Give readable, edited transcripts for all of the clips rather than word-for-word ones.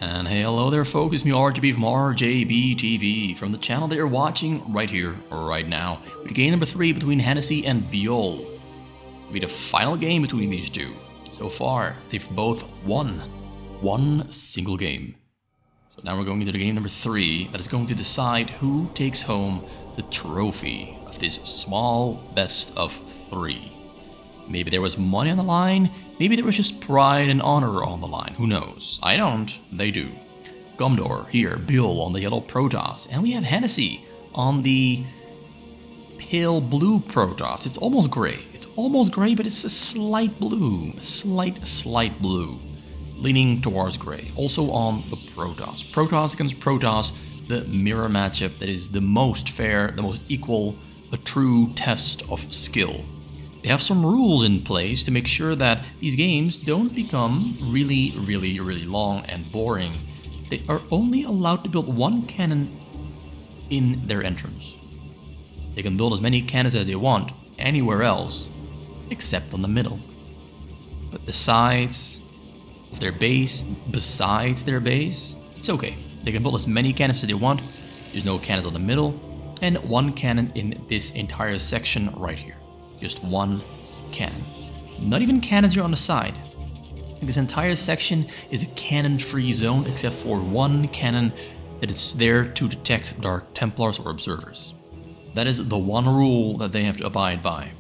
And hey, hello there folks, it's me RGB from RJBTV, from the channel that you're watching right here, right now, with game number 3 between Hennessy and Byul. It'll be the final game between these two. So far, they've both won one single game. So now we're going into the game number 3, that is going to decide who takes home the trophy of this small best of 3. Maybe there was money on the line, maybe there was just pride and honor on the line, who knows? I don't, they do. Gumdor here, Byul on the yellow Protoss, and we have Hennessy on the pale blue Protoss. It's almost gray, but it's a slight blue, slight blue, leaning towards gray. Also on the Protoss. Protoss against Protoss, the mirror matchup that is the most fair, the most equal, a true test of skill. They have some rules in place to make sure that these games don't become really long and boring. They are only allowed to build one cannon in their entrance. They can build as many cannons as they want anywhere else, except on the middle. But the sides of their base, besides their base, it's okay. They can build as many cannons as they want. There's no cannons on the middle, and one cannon in this entire section right here. Just one cannon. Not even cannons here on the side. This entire section is a cannon-free zone except for one cannon that is there to detect Dark Templars or Observers. That is the one rule that they have to abide by.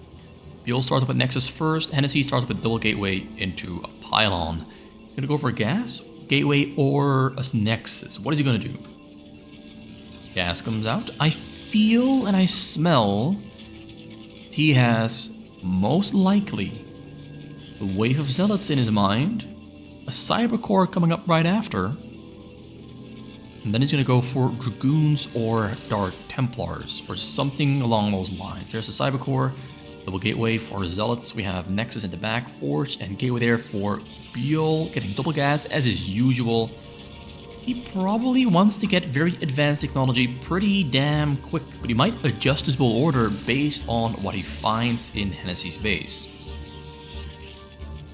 Byul starts with Nexus first, Hennessy starts with double gateway into a pylon. He's gonna go for a gas, gateway, or a Nexus. What is he gonna do? Gas comes out. I feel and I smell he has, most likely, a wave of Zealots in his mind, a Cyber Core coming up right after, and then he's going to go for Dragoons or Dark Templars, or something along those lines. There's a Cyber Core, double gateway for Zealots, we have Nexus in the back, Forge, and gateway there for Byul, getting double gas as is usual. He probably wants to get very advanced technology pretty damn quick, but he might adjust his build order based on what he finds in Hennessy's base.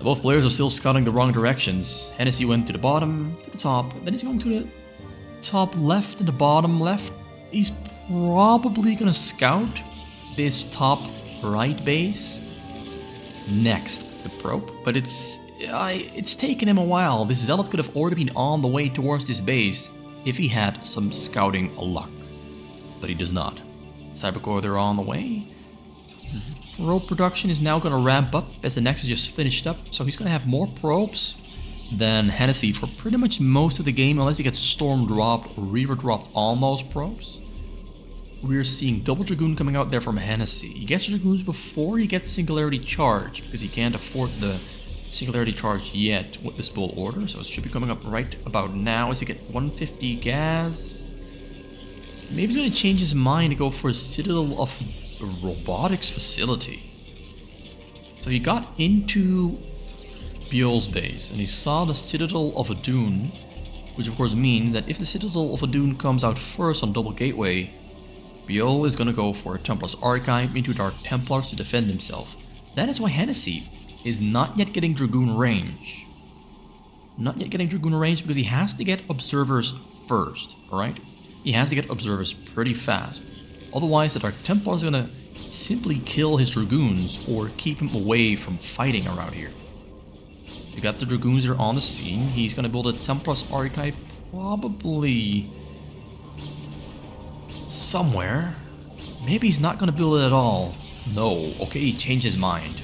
Both players are still scouting the wrong directions. Hennessy went to the bottom, to the top, then he's going to the top left and the bottom left. He's probably gonna scout this top right base next with the probe, but it's taken him a while. This Zealot could have already been on the way towards this base if he had some scouting luck, but he does not. Cybercore, they're on the way. This probe production is now going to ramp up as the Nexus just finished up, so he's going to have more probes than Hennessy for pretty much most of the game, unless he gets storm dropped or reaver dropped on those probes. We're seeing double Dragoon coming out there from Hennessy. He gets Dragoons before he gets Singularity Charge, because he can't afford the Singularity Charge yet with this build order, so it should be coming up right about now as you get 150 gas. Maybe he's going to change his mind to go for a Citadel of Robotics facility. So he got into Byul's base and he saw the Citadel of Adun, which of course means that if the Citadel of Adun comes out first on double gateway, Byul is going to go for a Templar's Archive into Dark Templars to defend himself. That is why Hennessy is not yet getting Dragoon range. Not yet getting Dragoon range because he has to get Observers first, alright? He has to get Observers pretty fast. Otherwise, the Dark Templars are gonna simply kill his Dragoons or keep him away from fighting around here. You got the Dragoons that are on the scene. He's gonna build a Templar's Archive probably somewhere. Maybe he's not gonna build it at all. No, okay, he changed his mind.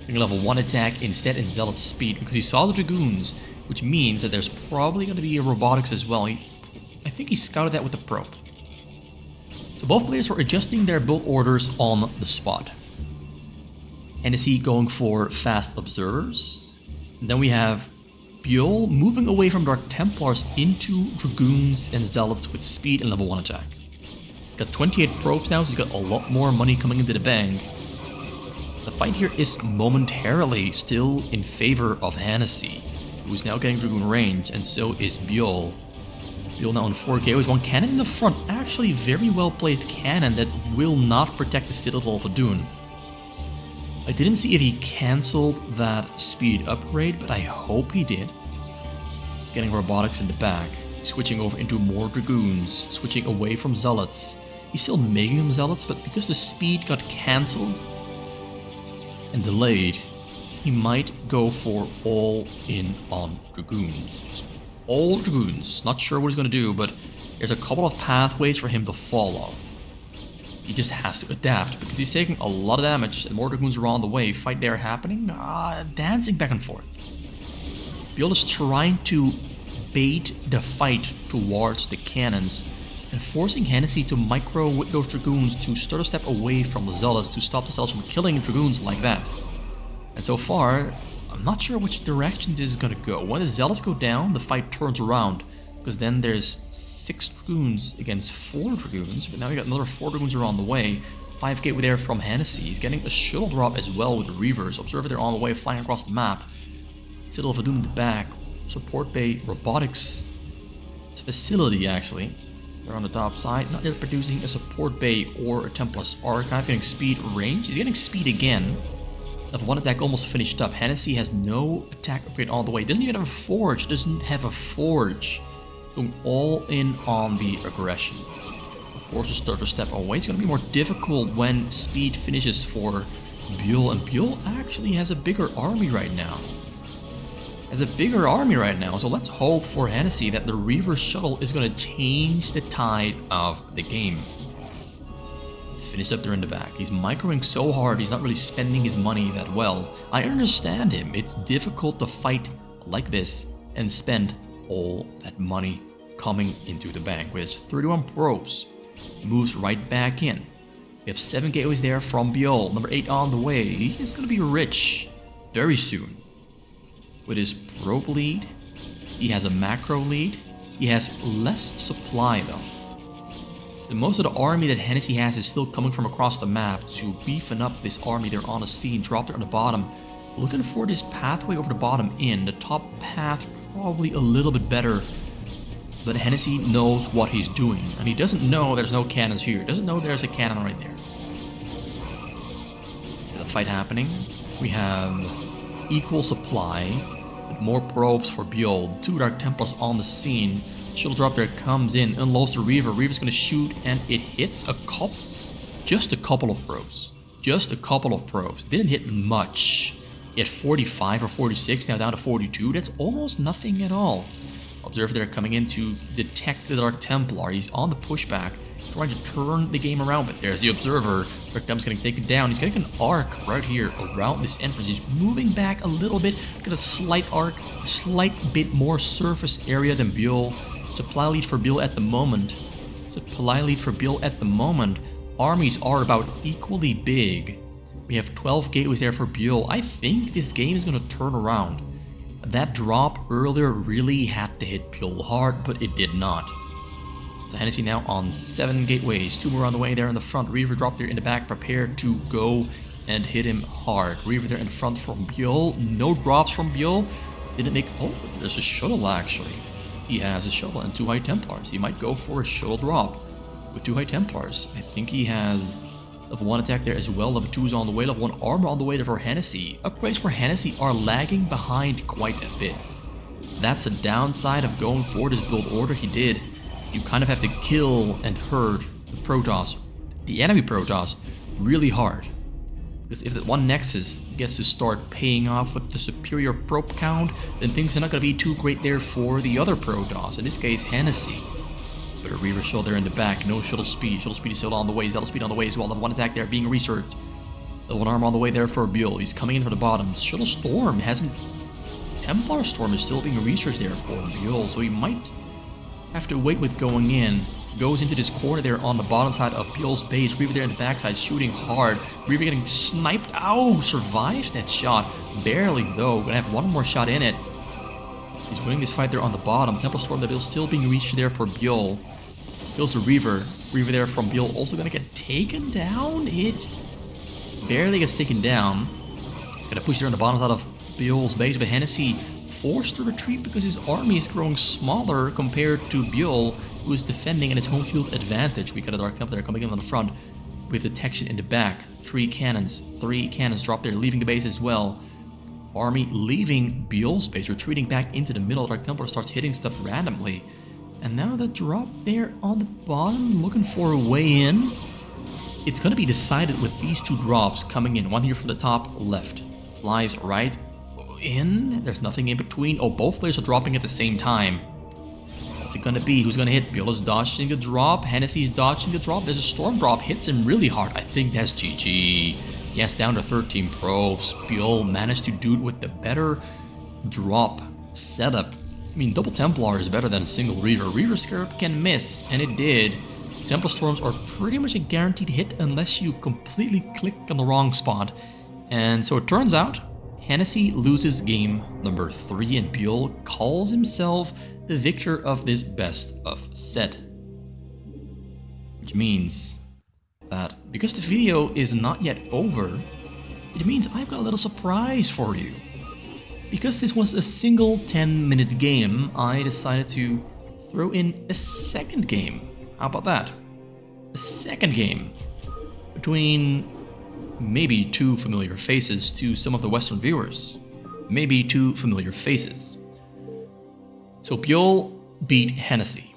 Level 1 attack instead in Zealot speed because he saw the Dragoons, which means that there's probably going to be a robotics as well. I think he scouted that with the probe. So both players are adjusting their build orders on the spot. Hennessy going for fast Observers. And then we have Byul moving away from Dark Templars into Dragoons and Zealots with speed and level 1 attack. Got 28 probes now, so he's got a lot more money coming into the bank. The fight here is momentarily still in favor of Hennessy, who's now getting Dragoon range, and so is Byul. Byul now on 4k with one cannon in the front, actually very well placed cannon that will not protect the Citadel of Adun. I didn't see if he cancelled that speed upgrade, but I hope he did. Getting robotics in the back. Switching over into more Dragoons. Switching away from Zealots. He's still making them Zealots, but because the speed got cancelled and delayed, he might go for all in on Dragoons. All Dragoons. Not sure what he's going to do, but there's a couple of pathways for him to follow. He just has to adapt because he's taking a lot of damage and more Dragoons are on the way. Fight there happening. Dancing back and forth. Beyol is trying to bait the fight towards the cannons and forcing Hennessy to micro with those Dragoons to start a step away from the Zealots to stop the Zealots from killing Dragoons like that. And so far, I'm not sure which direction this is going to go. When the Zealots go down, the fight turns around because then there's 6 Dragoons against 4 Dragoons, but now you got another 4 Dragoons are on the way. 5 gateway there from Hennessy. He's getting a shuttle drop as well with the Reavers. Observer they're on the way, flying across the map. Citadel of Doom in the back. Support bay robotics facility actually. They're on the top side, not yet producing a support bay or a Templar's Archive. Getting speed range. He's getting speed again. Of one attack almost finished up. Hennessy has no attack upgrade all the way. Doesn't even have a forge. Doesn't have a forge. Going all in on the aggression. The forces start to step away. It's going to be more difficult when speed finishes for Byul. And Byul actually has a bigger army right now. So let's hope for Hennessy that the Reaver shuttle is going to change the tide of the game. He's finished up there in the back. He's microing so hard, he's not really spending his money that well. I understand him. It's difficult to fight like this and spend all that money coming into the bank. We have 31 probes. Moves right back in. We have 7 gateways there from Beyol. Number 8 on the way. He's going to be rich very soon. With his probe lead, he has a macro lead. He has less supply though. And most of the army that Hennessy has is still coming from across the map to beefing up this army. They're on a scene, dropped it on the bottom. Looking for this pathway over the bottom in. The top path probably a little bit better. But Hennessy knows what he's doing. And he doesn't know there's no cannons here. He doesn't know there's a cannon right there. The fight happening. We have equal supply. With more probes for Beyol. 2 Dark Templars on the scene. Shuttle drop there comes in, unloads the Reaver. Reaver's going to shoot, and it hits just a couple of probes. Didn't hit much. He had 45 or 46, now down to 42. That's almost nothing at all. Observer there coming in to detect the Dark Templar. He's on the pushback, trying to turn the game around, but there's the Observer. Dark Templar's getting taken down. He's getting an arc right here around this entrance. He's moving back a little bit. Got a slight arc, a slight bit more surface area than Byul. Supply lead for Byul at the moment. Armies are about equally big. We have 12 gateways there for Byul. I think this game is going to turn around. That drop earlier really had to hit Byul hard, but it did not. So Hennessy now on 7 gateways. 2 more on the way there in the front. Reaver dropped there in the back, prepared to go and hit him hard. Reaver there in front from Byul. No drops from Byul. Didn't make... Oh, there's a shuttle actually. He has a shuttle and 2 High Templars. He might go for a shuttle drop with 2 High Templars. I think he has level 1 attack there as well. Level 2 is on the way. Level 1 armor on the way there for Hennessy. Upgrades for Hennessy are lagging behind quite a bit. That's the downside of going for this build order he did. You kind of have to kill and herd the Protoss, the enemy Protoss, really hard. Because if that one Nexus gets to start paying off with the superior probe count, then things are not going to be too great there for the other Protoss, in this case Hennessy. But a Reaver shuttle there in the back, no shuttle speed. Shuttle speed is still on the way, Zealot speed on the way as well. Level 1 attack there being researched. Level 1 armor on the way there for Byul. He's coming in from the bottom. Shuttle Storm hasn't... Templar Storm is still being researched there for Byul, so he might have to wait with going in. Goes into this corner there on the bottom side of Byul's base. Reaver there in the backside shooting hard. Reaver getting sniped. Ow! Survives that shot. Barely though. Gonna have one more shot in it. He's winning this fight there on the bottom. Templar Storm that is still being reached there for Byul. Kills the Reaver. Reaver there from Byul also gonna get taken down. It barely gets taken down. Gonna push there on the bottom side of Byul's base, but Hennessy forced to retreat because his army is growing smaller compared to Byul, who is defending in his home field advantage. We got a Dark Templar coming in on the front with detection in the back. 3 cannons. 3 cannons dropped there, leaving the base as well. army leaving Beyol space, retreating back into the middle. Dark Templar starts hitting stuff randomly. And now the drop there on the bottom, looking for a way in. It's going to be decided with these two drops coming in. One here from the top left. Flies right in. There's nothing in between. Oh, both players are dropping at the same time. What's it going to be? Who's going to hit? Beyol is dodging the drop. Hennessy's dodging the drop. There's a storm drop. Hits him really hard. I think that's GG. Yes, down to 13 probes. Byul managed to do it with the better drop setup. I mean, double Templar is better than a single Reaver. Reaver Scarab can miss, and it did. Temple Storms are pretty much a guaranteed hit unless you completely click on the wrong spot. And so it turns out, Hennessy loses game number 3, and Byul calls himself the victor of this best of set. Which means that because the video is not yet over, it means I've got a little surprise for you. Because this was a single 10-minute game, I decided to throw in a second game. How about that? A second game between maybe two familiar faces to some of the Western viewers. Maybe two familiar faces. So Byul beat Hennessy.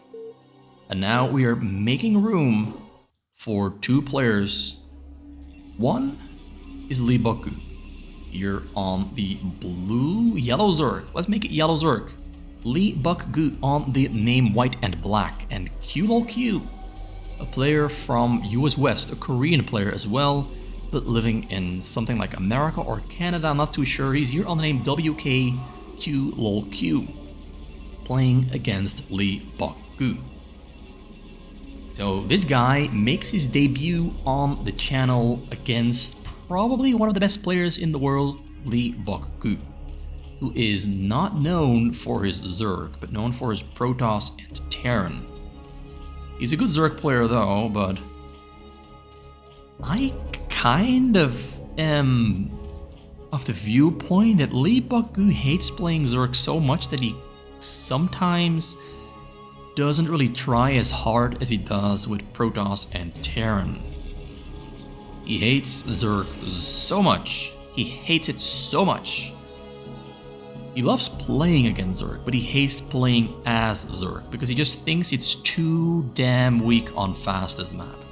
And now we are making room for two players. One is Liboku, here on the yellow Zerg. Let's make it yellow Zerg. Liboku on the name white and black. And Q, a player from US West, a Korean player as well, but living in something like America or Canada, I'm not too sure. He's here on the name WKQLQ, playing against Liboku. So this guy makes his debut on the channel against probably one of the best players in the world, Liboku, who is not known for his Zerg, but known for his Protoss and Terran. He's a good Zerg player though, but I kind of am of the viewpoint that Liboku hates playing Zerg so much that he sometimes doesn't really try as hard as he does with Protoss and Terran. He hates Zerg so much. He hates it so much. He loves playing against Zerg, but he hates playing as Zerg because he just thinks it's too damn weak on fastest map.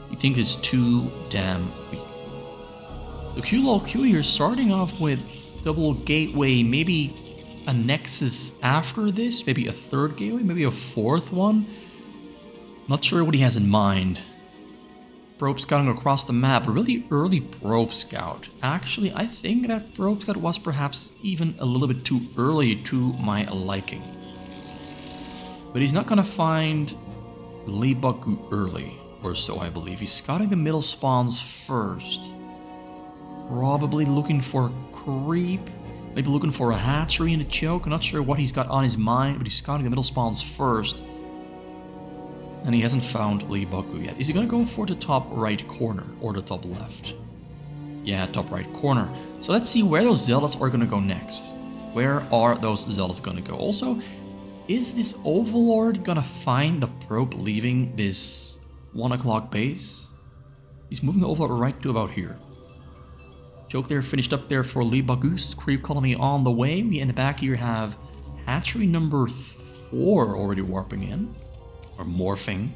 He thinks it's too damn weak. The QLQ here starting off with double gateway, maybe a Nexus after this, maybe a third gateway, maybe a fourth one. Not sure what he has in mind. Probe scouting across the map, a really early probe scout. Actually, I think that probe scout was perhaps even a little bit too early to my liking. But he's not gonna find Liboku early, or so I believe. He's scouting the middle spawns first. Probably looking for creep. Maybe looking for a hatchery in the choke. I'm not sure what he's got on his mind, but he's scouting the middle spawns first. And he hasn't found Liboku yet. Is he gonna go for the top right corner or the top left? Yeah, top right corner. So let's see where those zealots are gonna go next. Where are those zealots gonna go? Also, is this Overlord gonna find the probe leaving this 1 o'clock base? He's moving the Overlord right to about here. Choke there, finished up there for Liboku's creep colony on the way. We in the back here have hatchery number 4 already warping in, or morphing.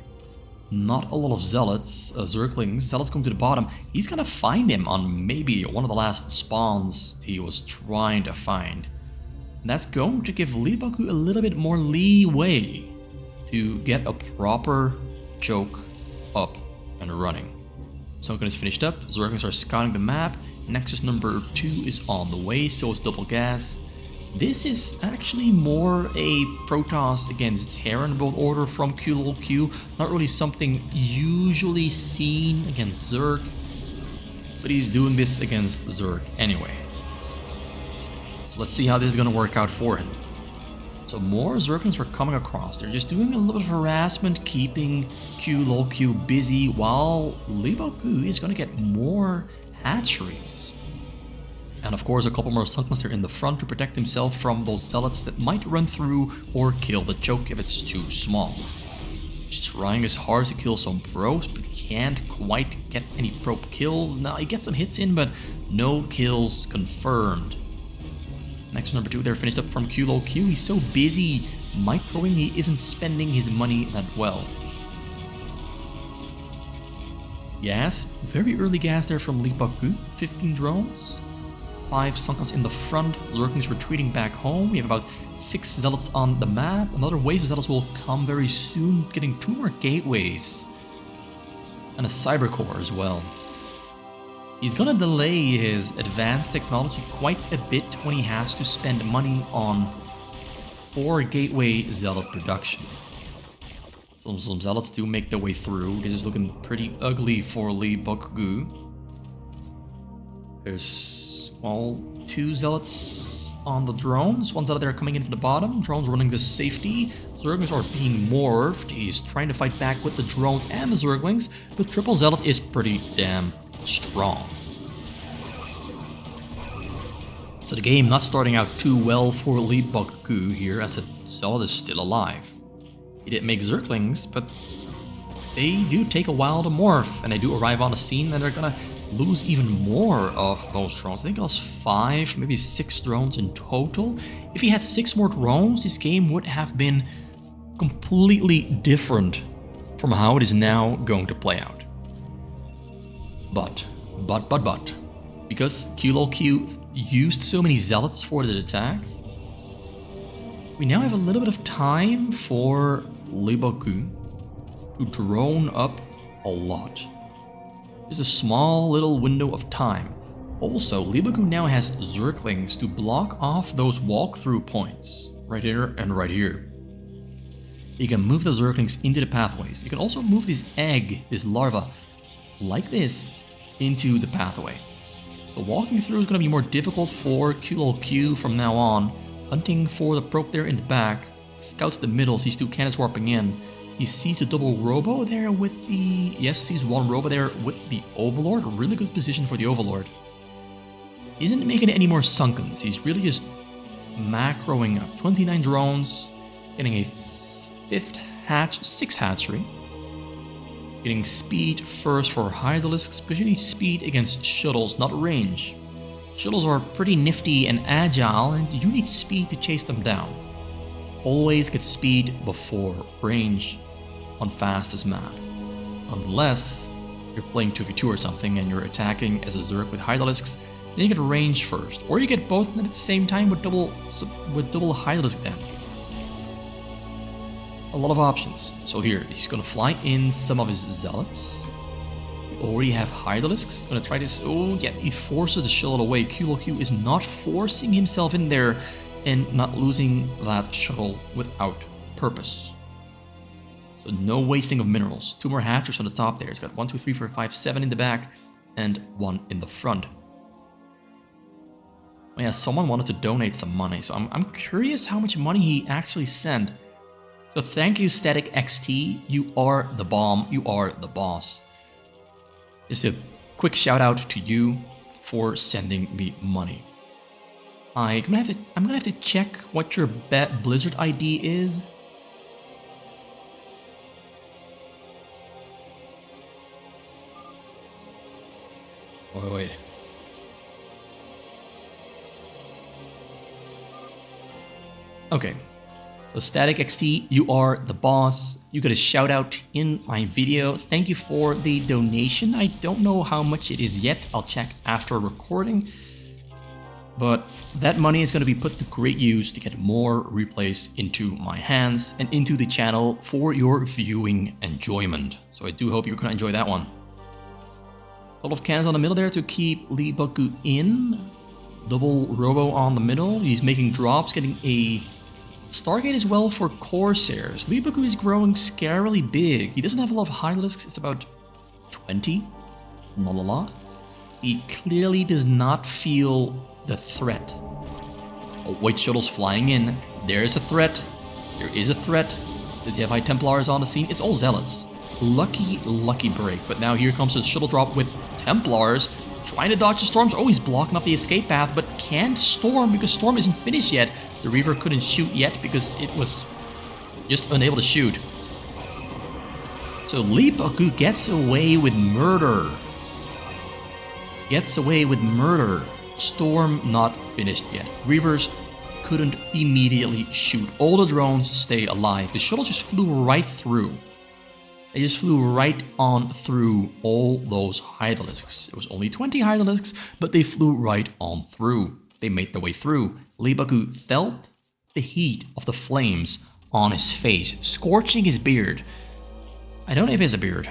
Not a lot of zealots, zerglings. Zealots come to the bottom. He's gonna find him on maybe one of the last spawns he was trying to find. And that's going to give Liboku a little bit more leeway to get a proper choke up and running. Sunken is finished up. Zerglings are scouting the map. Nexus number 2 is on the way, so is double gas. This is actually more a Protoss against Terran build order from QLQ. Not really something usually seen against Zerg, but he's doing this against Zerg anyway. So let's see how this is going to work out for him. So more Zerglings are coming across. They're just doing a little bit of harassment, keeping QLQ busy, while Liboku is going to get more hatcheries. And of course a couple more Sunkmans there in the front to protect himself from those zealots that might run through or kill the choke if it's too small. He's trying as hard to kill some probes, but can't quite get any probe kills. Now he gets some hits in, but no kills confirmed. Next number 2 there, finished up from Q. He's so busy microing, he isn't spending his money that well. Gas, very early gas there from Liboku, 15 drones. 5 Sunkas in the front, Zerglings retreating back home. We have about 6 Zealots on the map. Another wave of Zealots will come very soon, getting 2 more gateways. And a Cyber Core as well. He's gonna delay his advanced technology quite a bit when he has to spend money on 4 gateway Zealot production. Some Zealots do make their way through. This is looking pretty ugly for Liboku. There's, well, 2 Zealots on the drones. 1 Zealot there coming in from the bottom. Drones running the safety. Zerglings are being morphed. He's trying to fight back with the drones and the Zerglings, but Triple Zealot is pretty damn strong. So the game not starting out too well for Liboku here, as the Zealot is still alive. He didn't make Zerglings, but they do take a while to morph, and they do arrive on the scene, and they're gonna lose even more of those drones. I think it was 5, maybe 6 drones in total. If he had 6 more drones, this game would have been completely different from how it is now going to play out. But, because Q used so many Zealots for the attack, we now have a little bit of time for Liboku to drone up a lot. There's a small little window of time. Also, Liboku now has Zerglings to block off those walkthrough points, right here and right here. You can move the Zerglings into the pathways. You can also move this egg, this larva, like this, into the pathway. So walking through is going to be more difficult for Q from now on. Hunting for the probe there in the back. Scouts the middle, sees 2 cannons warping in. He sees a double robo there with the... Yes, sees 1 robo there with the Overlord. A really good position for the Overlord. Isn't making any more Sunkens. He's really just macroing up. 29 drones. Getting a 6th hatchery. Getting speed first for Hydralisks, because you need speed against shuttles, not range. Shuttles are pretty nifty and agile, and you need speed to chase them down. Always get speed before range on fastest map. Unless you're playing 2v2 or something and you're attacking as a Zerg with Hydralisks, then you get range first. Or you get both of them at the same time with double Hydralisk damage. A lot of options. So here, he's gonna fly in some of his Zealots. We already have Hydralisks. Gonna try this. Oh, yeah, he forces the shuttle away. Q is not forcing himself in there and not losing that shuttle without purpose. So no wasting of minerals. 2 more hatchers on the top there. It's got 1, 2, 3, 4, 5, 7 in the back and 1 in the front. Oh yeah, someone wanted to donate some money, so I'm curious how much money he actually sent. So thank you, Static XT. You are the bomb. You are the boss. Just a quick shout out to you for sending me money. I'm gonna have to check what your Blizzard ID is. Wait. Okay. So Static XT, you are the boss. You got a shout out in my video. Thank you for the donation. I don't know how much it is yet. I'll check after recording. But that money is going to be put to great use to get more replays into my hands and into the channel for your viewing enjoyment. So I do hope you're going to enjoy that one. A lot of cannons on the middle there to keep Liboku in. Double robo on the middle. He's making drops, getting a Stargate as well for Corsairs. Liboku is growing scarily big. He doesn't have a lot of Hydralisks. It's about 20. Not a lot. He clearly does not feel the threat. Oh, white shuttles flying in. There's a threat. There is a threat. Does he have High Templars on the scene? It's all Zealots. Lucky break. But now here comes the shuttle drop with Templars. Trying to dodge the storms. Oh, he's blocking up the escape path, but can't storm because storm isn't finished yet. The Reaver couldn't shoot yet because it was just unable to shoot. So Liboku gets away with murder. Storm not finished yet. Reavers couldn't immediately shoot. All the drones stay alive. The shuttle just flew right through. They just flew right on through all those Hydralisks. It was only 20 Hydralisks, but they flew right on through. They made their way through. Liboku felt the heat of the flames on his face, scorching his beard. I don't know if he has a beard.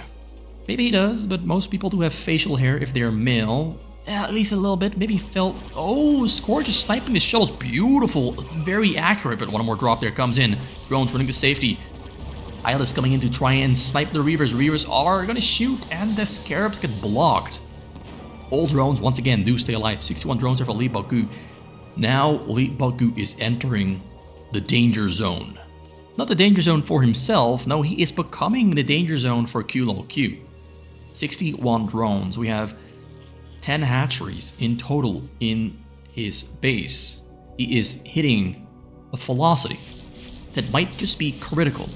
Maybe he does, but most people do have facial hair if they're male. At least a little bit. Maybe he felt... Oh, Scorch is sniping the shuttles. Beautiful. Very accurate, but one more drop there comes in. Drones running to safety. Hydralisk coming in to try and snipe the Reavers. Reavers are gonna shoot, and the Scarabs get blocked. All drones, once again, do stay alive. 61 drones there for Liboku. Now, Liboku is entering the danger zone. Not the danger zone for himself. No, he is becoming the danger zone for QLQ. 61 drones. We have 10 hatcheries in total in his base. He is hitting a velocity that might just be critical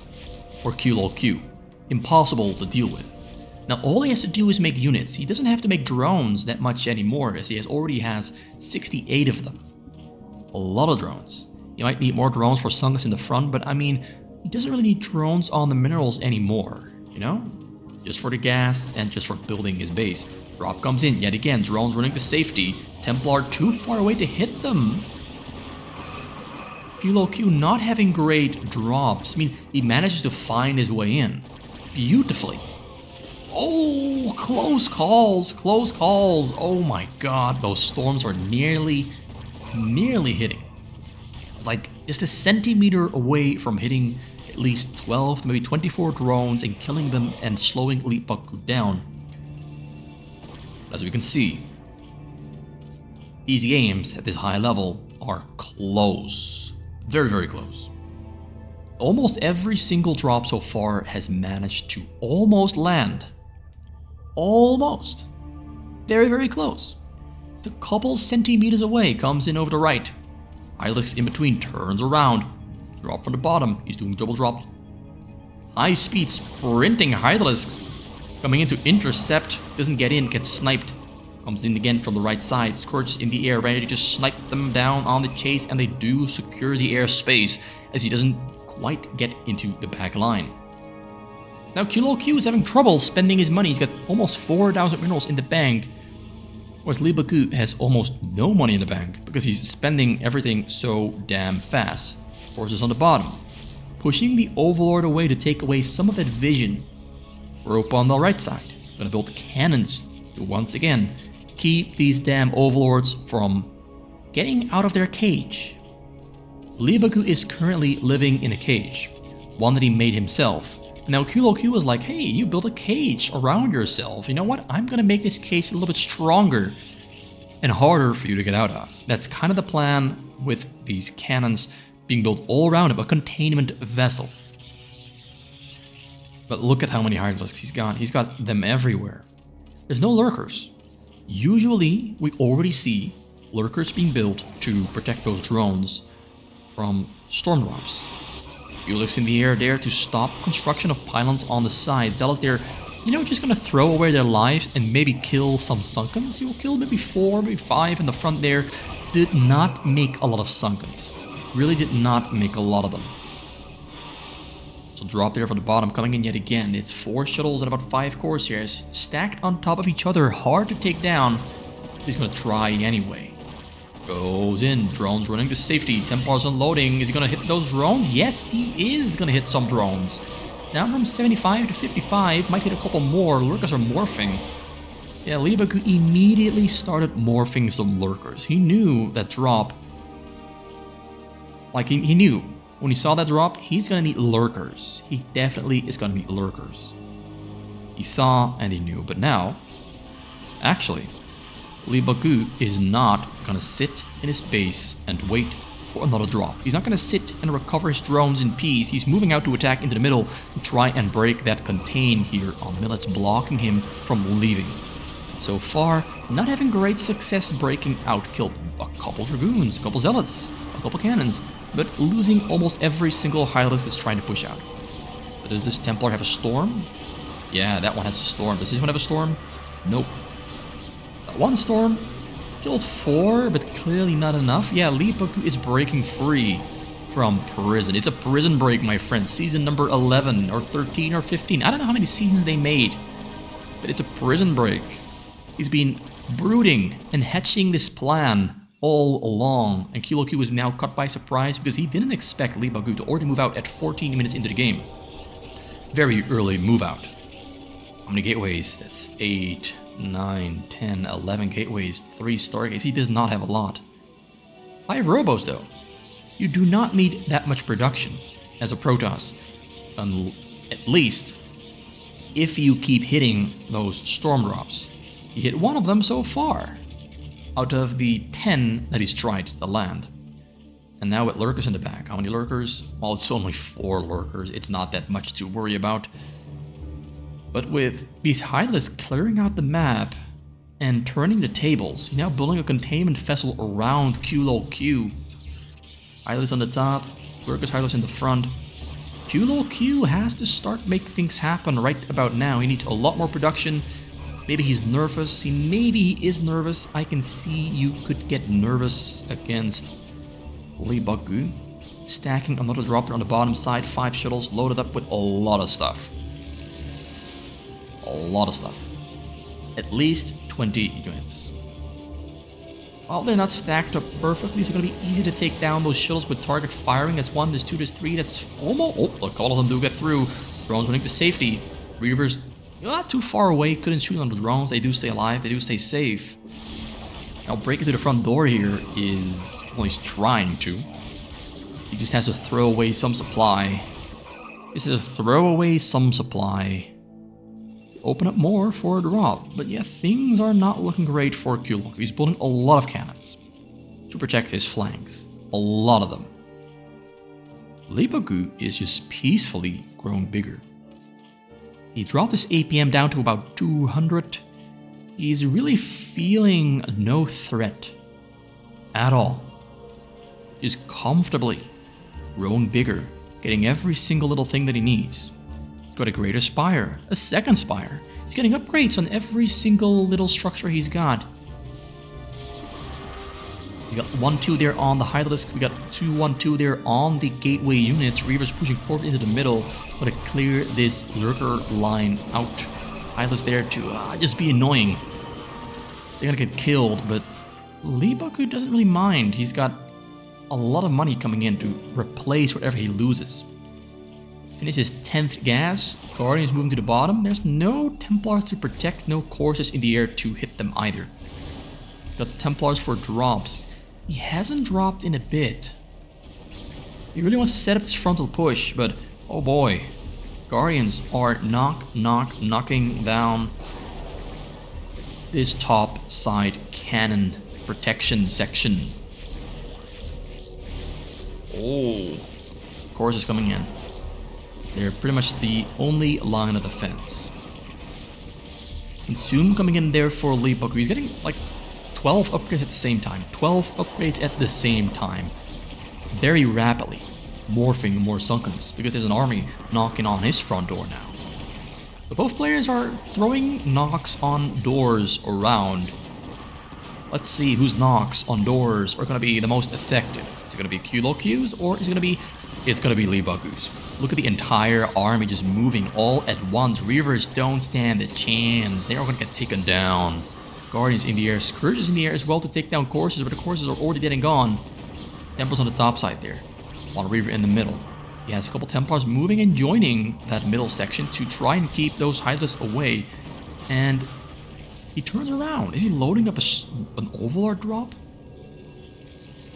for QLQ. Impossible to deal with. Now all he has to do is make units. He doesn't have to make drones that much anymore, as he already has 68 of them. A lot of drones. He might need more drones for Sungus in the front, but I mean, he doesn't really need drones on the minerals anymore, you know? Just for the gas and just for building his base. Drop comes in yet again, drones running to safety. Templar too far away to hit them. QLQ not having great drops. I mean, he manages to find his way in beautifully. Oh, close calls, close calls. Oh my god, those storms are nearly hitting. It's like just a centimeter away from hitting at least 12 to maybe 24 drones and killing them and slowing Liboku down. As we can see, these games at this high level are close. Very, very close. Almost every single drop so far has managed to almost land. Almost. Very, very close. It's a couple centimeters away, comes in over the right. Hydralisk in between, turns around. Drop from the bottom, he's doing double drops. High speed sprinting Hydralisks coming in to intercept, doesn't get in, gets sniped. Comes in again from the right side, Scorch in the air, ready to just snipe them down on the chase, and they do secure the airspace as he doesn't quite get into the back line. Now QLQ is having trouble spending his money. He's got almost 4,000 minerals in the bank, whereas Liboku has almost no money in the bank because he's spending everything so damn fast. Forces on the bottom, pushing the Overlord away to take away some of that vision. Rope on the right side, gonna build cannons to once again keep these damn Overlords from getting out of their cage. Liboku is currently living in a cage, one that he made himself. Now QLQ is like, hey, you built a cage around yourself. You know what? I'm gonna make this cage a little bit stronger and harder for you to get out of. That's kind of the plan with these cannons being built all around him, a containment vessel. But look at how many Hydralisks he's got. He's got them everywhere. There's no lurkers. Usually, we already see lurkers being built to protect those drones from storm drops. Byul's in the air there to stop construction of pylons on the side. Zealous there, you know, just gonna throw away their lives and maybe kill some Sunkens. He will kill maybe 4, maybe 5 in the front there. Did not make a lot of Sunkens. Really did not make a lot of them. So drop there for the bottom, coming in yet again. It's 4 shuttles and about 5 Corsairs stacked on top of each other, hard to take down. He's gonna try anyway. Goes in, drones running to safety. Templars unloading. Is he gonna hit those drones? Yes, he is gonna hit some drones. Down from 75 to 55, might hit a couple more. Lurkers are morphing. Yeah, Liboku immediately started morphing some lurkers. He knew that drop. Like, he knew. When he saw that drop, he's gonna need lurkers. He definitely is gonna need lurkers. He saw and he knew. But now, actually, Liboku is not gonna sit in his base and wait for another drop. He's not gonna sit and recover his drones in peace. He's moving out to attack into the middle to try and break that contain here on the middle. It's blocking him from leaving. And so far, not having great success breaking out. Killed a couple Dragoons, a couple Zealots, a couple Cannons, but losing almost every single Hydralisk that's trying to push out. But does this Templar have a storm? Yeah, that one has a storm. Does this one have a storm? Nope. That one storm killed 4, but clearly not enough. Yeah, Liboku is breaking free from prison. It's a prison break, my friend. Season number 11 or 13 or 15. I don't know how many seasons they made, but it's a prison break. He's been brooding and hatching this plan all along, and Kilo Q was now caught by surprise because he didn't expect Liboku to already move out at 14 minutes into the game. Very early move out. How many gateways? That's 8, 9, 10, 11 gateways, 3 stargates. He does not have a lot. 5 robos though. You do not need that much production as a Protoss, at least if you keep hitting those storm drops. You hit 1 of them so far out of the 10 that he's tried to land. And now with lurkers in the back. How many lurkers? Well, it's only 4 lurkers. It's not that much to worry about. But with these Hylists clearing out the map and turning the tables, he's now building a containment vessel around Kilo Q. Hylists on the top, lurkers Hylists in the front. Kilo Q has to start making things happen right about now. He needs a lot more production. Maybe he's nervous. Maybe he is nervous. I can see you could get nervous against Liboku. Stacking another dropper on the bottom side. 5 shuttles loaded up with a lot of stuff. A lot of stuff. At least 20 units. While they're not stacked up perfectly, it's going to be easy to take down those shuttles with target firing. That's 1, there's 2, there's 3, that's almost... Oh, look, all of them do get through. Drones running to safety. Reavers not too far away, couldn't shoot on the drones. They do stay alive, they do stay safe. Now breaking through the front door here is... well, he's trying to. He just has to throw away some supply. Just has to throw away some supply. Open up more for a drop. But yeah, things are not looking great for Kulok. He's building a lot of cannons to protect his flanks. A lot of them. Liboku is just peacefully growing bigger. He dropped his APM down to about 200. He's really feeling no threat at all. He's comfortably growing bigger, getting every single little thing that he needs. He's got a greater spire, a second spire. He's getting upgrades on every single little structure he's got. We got 1-2 there on the Hylisk. We got 2-1-2 there on the gateway units. Reavers pushing forward into the middle. Gotta clear this lurker line out. Hylisk there to just be annoying. They're gonna get killed, but Liboku doesn't really mind. He's got a lot of money coming in to replace whatever he loses. Finishes 10th gas. Guardians moving to the bottom. There's no Templars to protect, no courses in the air to hit them either. Got Templars for drops. He hasn't dropped in a bit. He really wants to set up this frontal push, but oh boy. Guardians are knocking down this top side cannon protection section. Oh, course is coming in. They're pretty much the only line of defense. Consume coming in there for Liboku. He's getting like 12 upgrades at the same time. 12 upgrades at the same time. Very rapidly. Morphing more Sunkens because there's an army knocking on his front door now. So both players are throwing knocks on doors around. Let's see whose knocks on doors are going to be the most effective. Is it going to be Kilo Q's or is it going to be... It's going to be Liboku's. Look at the entire army just moving all at once. Reavers don't stand a chance. They are going to get taken down. Guardians in the air. Scourges in the air as well to take down courses, but the courses are already dead and gone. Templars on the top side there. One Reaver in the middle. He has a couple Templars moving and joining that middle section to try and keep those Hylists away. And he turns around. Is he loading up an Overlord drop?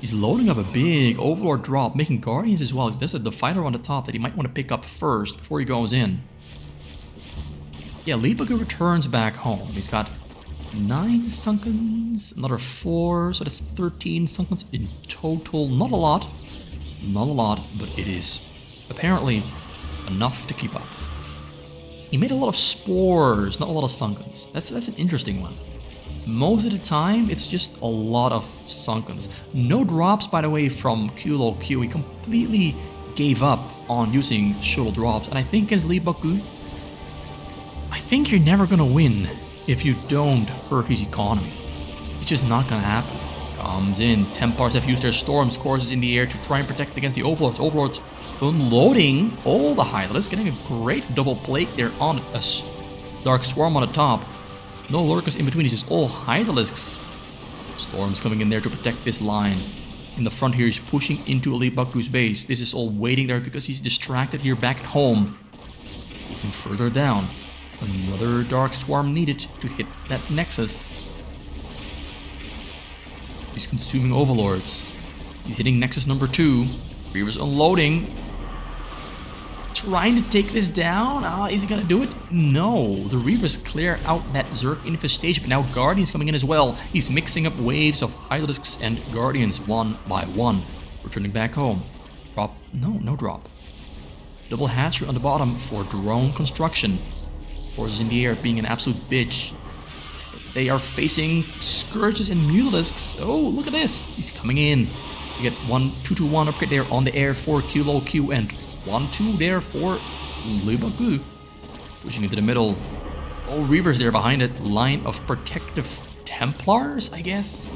He's loading up a big Overlord drop, making Guardians as well. There's a Defiler on the top that he might want to pick up first before he goes in. Yeah, Liboku returns back home. He's got 9 Sunkens, another 4, so that's 13 Sunkens in total. Not a lot. Not a lot, but it is apparently enough to keep up. He made a lot of spores, not a lot of Sunkens. That's an interesting one. Most of the time, it's just a lot of Sunkens. No drops, by the way, from Kilo Q. He completely gave up on using shuttle drops. And I think as Liboku, I think you're never gonna win if you don't hurt his economy. It's just not gonna happen. Comes in. Templars have used their storms courses in the air to try and protect against the Overlords. Overlords unloading all the Hydralisks, getting a great double plate there on a Dark Swarm on the top. No lurkers in between, it's just all Hydralisks. Storms coming in there to protect this line. In the front here, he's pushing into Liboku's base. This is all waiting there because he's distracted here back at home. Moving further down. Another Dark Swarm needed to hit that Nexus. He's consuming Overlords. He's hitting Nexus number 2. Reaver's unloading. Trying to take this down. Is he gonna do it? No. The Reavers clear out that Zerg infestation, but now Guardians coming in as well. He's mixing up waves of Hydralisks and Guardians one by one. Returning back home. Drop. No drop. Double hatchery on the bottom for drone construction. Forces in the air being an absolute bitch. They are facing Scourges and Mutalisks. Oh, look at this. He's coming in. You get 1-2-2-1 upgrade there on the air for Q and 1-2 there for Liboku. Pushing into the middle. Oh, Reavers there behind it. Line of protective Templars, I guess.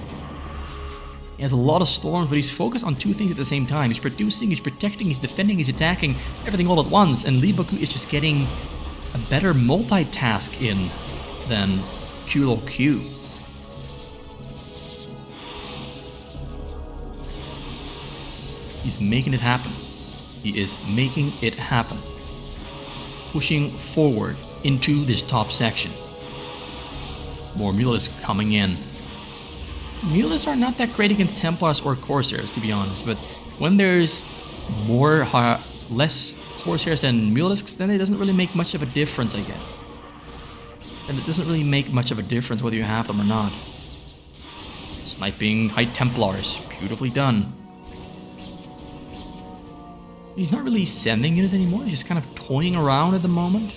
He has a lot of storms, but he's focused on two things at the same time. He's producing, he's protecting, he's defending, he's attacking, everything all at once. And Liboku is just getting a better multitask in than Q. He's making it happen. He is making it happen. Pushing forward into this top section. More Mutalisks coming in. Mutalisks are not that great against Templars or Corsairs, to be honest, but when there's less Corsairs than Mutalisks, then it doesn't really make much of a difference, I guess. And it doesn't really make much of a difference whether you have them or not. Sniping High Templars. Beautifully done. He's not really sending units anymore. He's just kind of toying around at the moment.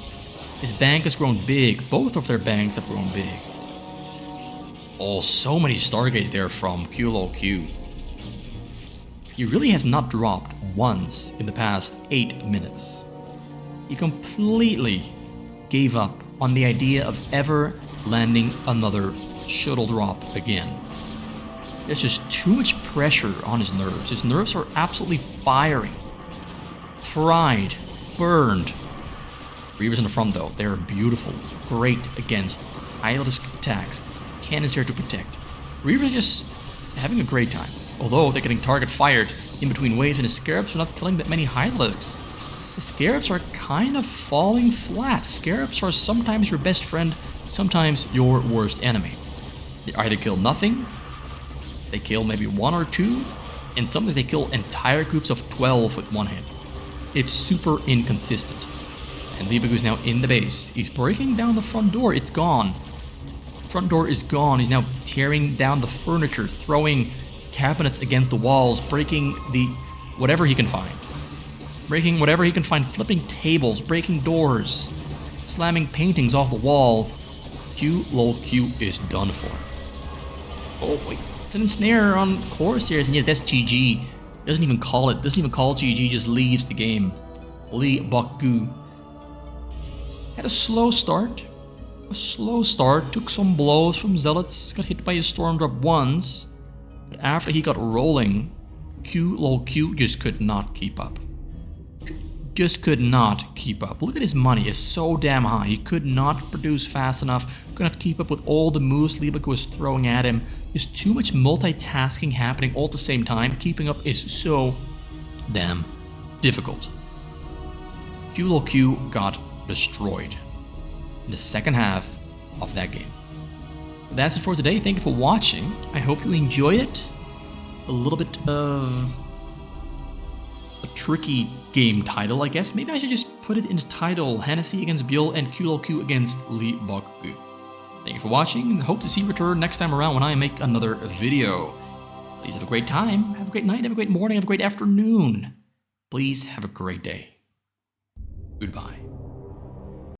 His bank has grown big. Both of their banks have grown big. Oh, so many Stargates there from Q. He really has not dropped once in the past 8 minutes. He completely gave up on the idea of ever landing another shuttle drop again. There's just too much pressure on his nerves. His nerves are absolutely firing. Fried. Burned. Reavers in the front though, they're beautiful. Great against Hydralisk attacks. Cannons here to protect. Reavers just having a great time. Although they're getting target fired in between waves and the Scarabs are not killing that many Hydralisks. The Scarabs are kind of falling flat. Scarabs are sometimes your best friend, sometimes your worst enemy. They either kill nothing, they kill maybe 1 or 2, and sometimes they kill entire groups of 12 with one hit. It's super inconsistent. And Liboku is now in the base. He's breaking down the front door. It's gone. Front door is gone. He's now tearing down the furniture, throwing cabinets against the walls, breaking whatever he can find. Breaking whatever he can find, flipping tables, breaking doors, slamming paintings off the wall. Q is done for. Oh wait, it's an ensnare on Corsairs, and yes, that's GG. Doesn't even call GG, just leaves the game. Liboku had a slow start. Took some blows from Zealots, got hit by a storm drop once. But after he got rolling, Q just could not keep up. Look at his money, it's so damn high. He could not produce fast enough, could not keep up with all the moves Liboku was throwing at him. There's too much multitasking happening all at the same time. Keeping up is so damn difficult. Q got destroyed in the second half of that game. But that's it for today. Thank you for watching. I hope you enjoy it. A little bit of a tricky game title, I guess. Maybe I should just put it in the title: Hennessy against Byul and Q against Liboku. Thank you for watching, and hope to see you return next time around when I make another video. Please have a great time, have a great night, have a great morning, have a great afternoon. Please have a great day. Goodbye.